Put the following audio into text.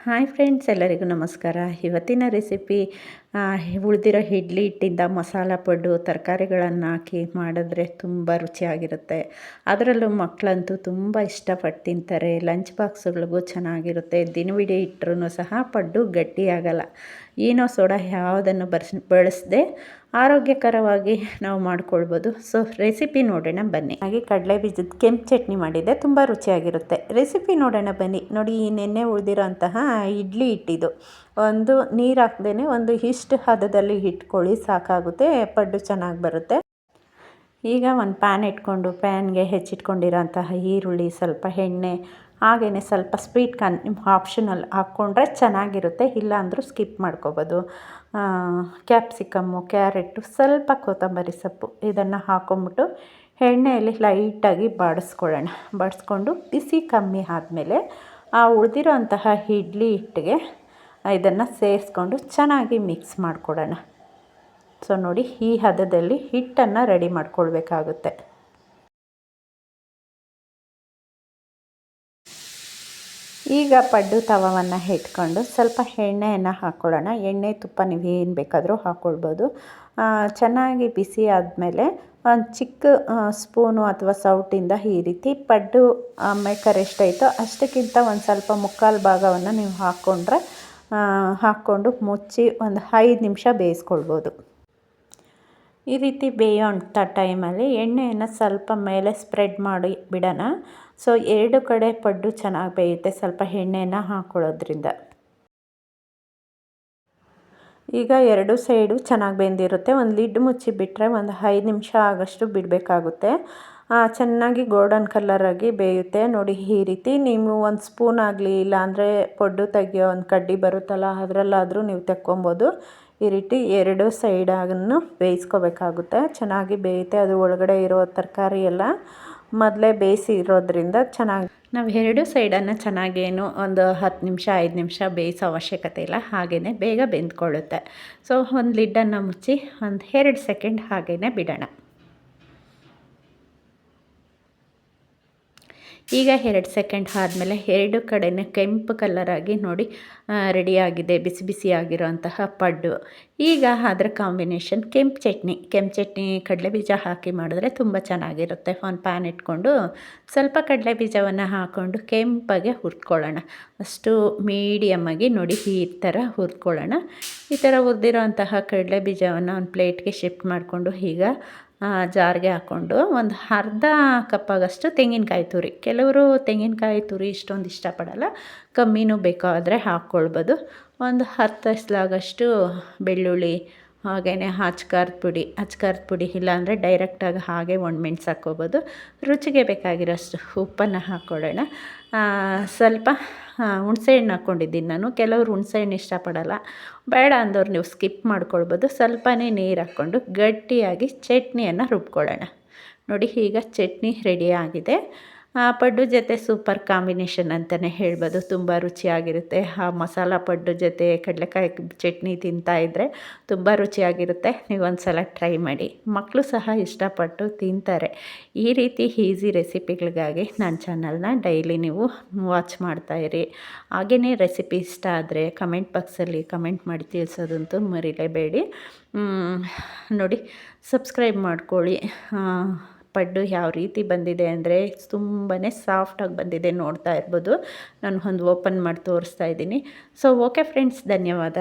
Hi friends, ಎಲ್ಲರಿಗೂ ನಮಸ್ಕಾರ. ಇವತ್ತಿನ ರೆಸಿಪಿ ಉಳಿದಿರೋ ಇಡ್ಲಿ ಹಿಟ್ಟಿಂದ ಮಸಾಲ ಪಡ್ಡು ತರಕಾರಿಗಳನ್ನು ಹಾಕಿ ಮಾಡಿದ್ರೆ ತುಂಬ ರುಚಿಯಾಗಿರುತ್ತೆ. ಅದರಲ್ಲೂ ಮಕ್ಕಳಂತೂ ತುಂಬ ಇಷ್ಟಪಟ್ಟು ತಿಂತಾರೆ. ಲಂಚ್ ಬಾಕ್ಸ್ಗಳಿಗೂ ಚೆನ್ನಾಗಿರುತ್ತೆ. ದಿನವಿಡೀ ಇಟ್ಟರೂ ಸಹ ಪಡ್ಡು ಗಟ್ಟಿಯಾಗಲ್ಲ. ಈನೋ ಸೋಡಾ ಯಾವುದನ್ನು ಬಳಸದೆ ಆರೋಗ್ಯಕರವಾಗಿ ನಾವು ಮಾಡ್ಕೊಳ್ಬೋದು. ಸೊ ರೆಸಿಪಿ ನೋಡೋಣ ಬನ್ನಿ. ಹಾಗೆ ಕಡಲೆ ಬೀಜದ ಕೆಂಪು ಚಟ್ನಿ ಮಾಡಿದ್ದೆ, ತುಂಬ ರುಚಿಯಾಗಿರುತ್ತೆ. ರೆಸಿಪಿ ನೋಡೋಣ ಬನ್ನಿ. ನೋಡಿ, ಈ ನೆನ್ನೆ ಉಳಿದಿರೋಂತಹ ಇಡ್ಲಿ ಹಿಟ್ಟಿದು ಒಂದು ನೀರು ಹಾಕ್ದೇ ಒಂದು ಇಷ್ಟು ಹದದಲ್ಲಿ ಇಟ್ಕೊಳ್ಳಿ, ಸಾಕಾಗುತ್ತೆ. ಪಡ್ಡು ಚೆನ್ನಾಗಿ ಬರುತ್ತೆ. ಈಗ ಒಂದು ಪ್ಯಾನ್ ಇಟ್ಕೊಂಡು ಪ್ಯಾನ್ಗೆ ಹೆಚ್ಚಿಟ್ಕೊಂಡಿರೋಂತಹ ಈರುಳ್ಳಿ, ಸ್ವಲ್ಪ ಎಣ್ಣೆ, ಹಾಗೆಯೇ ಸ್ವಲ್ಪ ಸ್ವೀಟ್ ಕಾರ್ನ್ ಆಪ್ಷನಲ್ ಹಾಕ್ಕೊಂಡ್ರೆ ಚೆನ್ನಾಗಿರುತ್ತೆ. ಇಲ್ಲ ಅಂದರೂ ಸ್ಕಿಪ್ ಮಾಡ್ಕೋಬೋದು. ಕ್ಯಾಪ್ಸಿಕಮ್ಮು, ಕ್ಯಾರೆಟು, ಸ್ವಲ್ಪ ಕೊತ್ತಂಬರಿ ಸೊಪ್ಪು ಇದನ್ನು ಹಾಕ್ಕೊಂಬಿಟ್ಟು ಎಣ್ಣೆಯಲ್ಲಿ ಲೈಟಾಗಿ ಬಾಡಿಸ್ಕೊಳ್ಳೋಣ. ಬಾಡಿಸ್ಕೊಂಡು ಬಿಸಿ ಕಮ್ಮಿ ಆದಮೇಲೆ ಆ ಉಳಿದಿರೋ ಅಂತಹ ಇಡ್ಲಿ ಹಿಟ್ಟಿಗೆ ಇದನ್ನು ಸೇರಿಸ್ಕೊಂಡು ಚೆನ್ನಾಗಿ ಮಿಕ್ಸ್ ಮಾಡಿಕೊಡೋಣ. ಸೊ ನೋಡಿ, ಈ ಹದದಲ್ಲಿ ಹಿಟ್ಟನ್ನು ರೆಡಿ ಮಾಡ್ಕೊಳ್ಬೇಕಾಗುತ್ತೆ. ಈಗ ಪಡ್ಡು ತವವನ್ನು ಇಟ್ಕೊಂಡು ಸ್ವಲ್ಪ ಎಣ್ಣೆಯನ್ನು ಹಾಕ್ಕೊಳ್ಳೋಣ. ಎಣ್ಣೆ ತುಪ್ಪ ನೀವು ಏನು ಬೇಕಾದರೂ ಹಾಕ್ಕೊಳ್ಬೋದು. ಚೆನ್ನಾಗಿ ಬಿಸಿ ಆದಮೇಲೆ ಒಂದು ಚಿಕ್ಕ ಸ್ಪೂನು ಅಥವಾ ಸೌಟಿಂದ ಈ ರೀತಿ ಪಡ್ಡು ಮೇಕರ್ ಎಷ್ಟೈತೋ ಅಷ್ಟಕ್ಕಿಂತ ಒಂದು ಸ್ವಲ್ಪ ಮುಕ್ಕಾಲು ಭಾಗವನ್ನು ನೀವು ಹಾಕ್ಕೊಂಡು ಮುಚ್ಚಿ ಒಂದು 5 ನಿಮಿಷ ಬೇಯಿಸ್ಕೊಳ್ಬೋದು. ಈ ರೀತಿ ಬೇಯೋಂಥ ಟೈಮಲ್ಲಿ ಎಣ್ಣೆಯನ್ನು ಸ್ವಲ್ಪ ಮೇಲೆ ಸ್ಪ್ರೆಡ್ ಮಾಡಿ ಬಿಡೋಣ. ಸೊ 2 ಕಡೆ ಪಡ್ಡು ಚೆನ್ನಾಗಿ ಬೇಯುತ್ತೆ ಸ್ವಲ್ಪ ಎಣ್ಣೆಯನ್ನು ಹಾಕ್ಕೊಳ್ಳೋದ್ರಿಂದ. ಈಗ 2 ಸೈಡು ಚೆನ್ನಾಗಿ ಬೆಂದಿರುತ್ತೆ. ಒಂದು ಲಿಡ್ ಮುಚ್ಚಿ ಬಿಟ್ಟರೆ ಒಂದು 5 ನಿಮಿಷ ಆಗಷ್ಟು ಬಿಡಬೇಕಾಗುತ್ತೆ. ಚೆನ್ನಾಗಿ ಗೋಲ್ಡನ್ ಕಲರಾಗಿ ಬೇಯುತ್ತೆ. ನೋಡಿ, ಈ ರೀತಿ ನೀವು ಒಂದು ಸ್ಪೂನ್ ಆಗಲಿ, ಇಲ್ಲಾಂದರೆ ಪಡ್ಡು ತೆಗಿಯೋ ಒಂದು ಕಡ್ಡಿ ಬರುತ್ತಲ್ಲ, ಅದರಲ್ಲಾದರೂ ನೀವು ತೆಕ್ಕೊಬೋದು. ಈ ರೀತಿ 2 ಸೈಡನ್ನು ಬೇಯಿಸ್ಕೋಬೇಕಾಗುತ್ತೆ. ಚೆನ್ನಾಗಿ ಬೇಯುತ್ತೆ. ಅದು ಒಳಗಡೆ ಇರೋ ತರಕಾರಿ ಎಲ್ಲ ಮೊದಲೇ ಬೇಯಿಸಿ ಇರೋದ್ರಿಂದ ಚೆನ್ನಾಗಿ ನಾವು 2 ಸೈಡನ್ನು ಚೆನ್ನಾಗೇನು ಒಂದು 10 ನಿಮಿಷ 5 ನಿಮಿಷ ಬೇಯಿಸೋ ಅವಶ್ಯಕತೆ ಇಲ್ಲ. ಹಾಗೆಯೇ ಬೇಗ ಬೆಂದ್ಕೊಳ್ಳುತ್ತೆ. ಸೊ ಒಂದು ಲಿಡ್ಡನ್ನು ಮುಚ್ಚಿ ಒಂದು 2 ಸೆಕೆಂಡ್ ಹಾಗೆಯೇ ಬಿಡೋಣ. ಈಗ 2 ಸೆಕೆಂಡ್ ಆದಮೇಲೆ 2 ಕಡೆಯೂ ಕೆಂಪು ಕಲರಾಗಿ ನೋಡಿ ರೆಡಿಯಾಗಿದೆ ಬಿಸಿ ಬಿಸಿಯಾಗಿರೋಂತಹ ಪಡ್ಡು. ಈಗ ಅದರ ಕಾಂಬಿನೇಷನ್ ಕೆಂಪು ಚಟ್ನಿ ಕಡಲೆ ಬೀಜ ಹಾಕಿ ಮಾಡಿದ್ರೆ ತುಂಬ ಚೆನ್ನಾಗಿರುತ್ತೆ. ಒಂದು ಪ್ಯಾನ್ ಇಟ್ಕೊಂಡು ಸ್ವಲ್ಪ ಕಡಲೆ ಬೀಜವನ್ನು ಹಾಕ್ಕೊಂಡು ಕೆಂಪಾಗೆ ಹುರ್ಕೊಳ್ಳೋಣ. ಅಷ್ಟು ಮೀಡಿಯಮ್ಮಾಗಿ ನೋಡಿ ಈ ಥರ ಹುರ್ಕೊಳ್ಳೋಣ. ಈ ಥರ ಹುರಿದಿರೋಂತಹ ಕಡಲೆ ಬೀಜವನ್ನು ಒಂದು ಪ್ಲೇಟ್ಗೆ ಶಿಫ್ಟ್ ಮಾಡಿಕೊಂಡು ಈಗ ಜಾರ್ಗೆ ಹಾಕ್ಕೊಂಡು ಒಂದು ಅರ್ಧ ಕಪ್ಪಾಗಷ್ಟು ತೆಂಗಿನಕಾಯಿ ತುರಿ. ಕೆಲವರು ತೆಂಗಿನಕಾಯಿ ತುರಿ ಇಷ್ಟೊಂದು ಇಷ್ಟಪಡಲ್ಲ, ಕಮ್ಮಿನೂ ಬೇಕಾದರೆ ಹಾಕ್ಕೊಳ್ಬೋದು. ಒಂದು 10 ಎಸ್ಲಾಗಷ್ಟು ಬೆಳ್ಳುಳ್ಳಿ, ಹಾಗೆಯೇ ಅಚ್ಕಾರದ ಪುಡಿ ಇಲ್ಲಾಂದರೆ ಡೈರೆಕ್ಟಾಗಿ ಹಾಗೆ ಒಣಮೆಣ್ಸು ಹಾಕ್ಕೋಬೋದು. ರುಚಿಗೆ ಬೇಕಾಗಿರೋಷ್ಟು ಉಪ್ಪನ್ನು ಹಾಕ್ಕೊಳ್ಳೋಣ. ಸ್ವಲ್ಪ ಹುಣಸೆಹಣ್ಣು ಹಾಕ್ಕೊಂಡಿದ್ದೀನಿ ನಾನು. ಕೆಲವರು ಹುಣಸೆಹಣ್ಣು ಇಷ್ಟಪಡಲ್ಲ, ಬೇಡ ಅಂದವ್ರು ನೀವು ಸ್ಕಿಪ್ ಮಾಡ್ಕೊಳ್ಬೋದು. ಸ್ವಲ್ಪನೇ ನೀರು ಹಾಕ್ಕೊಂಡು ಗಟ್ಟಿಯಾಗಿ ಚಟ್ನಿಯನ್ನು ರುಬ್ಕೊಳ್ಳೋಣ. ನೋಡಿ, ಈಗ ಚಟ್ನಿ ರೆಡಿಯಾಗಿದೆ. ಪಡ್ಡು ಜೊತೆ ಸೂಪರ್ ಕಾಂಬಿನೇಷನ್ ಅಂತಲೇ ಹೇಳ್ಬೋದು. ತುಂಬ ರುಚಿಯಾಗಿರುತ್ತೆ. ಆ ಮಸಾಲ ಪಡ್ಡು ಜೊತೆ ಕಡಲೆಕಾಯಿ ಚಟ್ನಿ ತಿಂತಾಯಿದ್ರೆ ತುಂಬ ರುಚಿಯಾಗಿರುತ್ತೆ. ನೀವು ಒಂದು ಸಲ ಟ್ರೈ ಮಾಡಿ. ಮಕ್ಕಳು ಸಹ ಇಷ್ಟಪಟ್ಟು ತಿಂತಾರೆ. ಈ ರೀತಿ ಈಸಿ ರೆಸಿಪಿಗಳಿಗಾಗಿ ನನ್ನ ಚಾನಲ್ನ ಡೈಲಿ ನೀವು ವಾಚ್ ಮಾಡ್ತಾಯಿರಿ. ಹಾಗೆಯೇ ರೆಸಿಪಿ ಇಷ್ಟ ಆದರೆ ಕಮೆಂಟ್ ಬಾಕ್ಸಲ್ಲಿ ಕಮೆಂಟ್ ಮಾಡಿ ತಿಳಿಸೋದಂತೂ ಮರಿಲೇಬೇಡಿ. ನೋಡಿ, ಸಬ್ಸ್ಕ್ರೈಬ್ ಮಾಡ್ಕೊಳ್ಳಿ. ಪಡ್ಡು ಯಾವ ರೀತಿ ಬಂದಿದೆ ಅಂದರೆ ತುಂಬಾ ಸಾಫ್ಟಾಗಿ ಬಂದಿದೆ, ನೋಡ್ತಾ ಇರ್ಬೋದು. ನಾನು ಒಂದು ಓಪನ್ ಮಾಡಿ ತೋರಿಸ್ತಾ ಇದ್ದೀನಿ. ಸೊ ಓಕೆ ಫ್ರೆಂಡ್ಸ್, ಧನ್ಯವಾದ.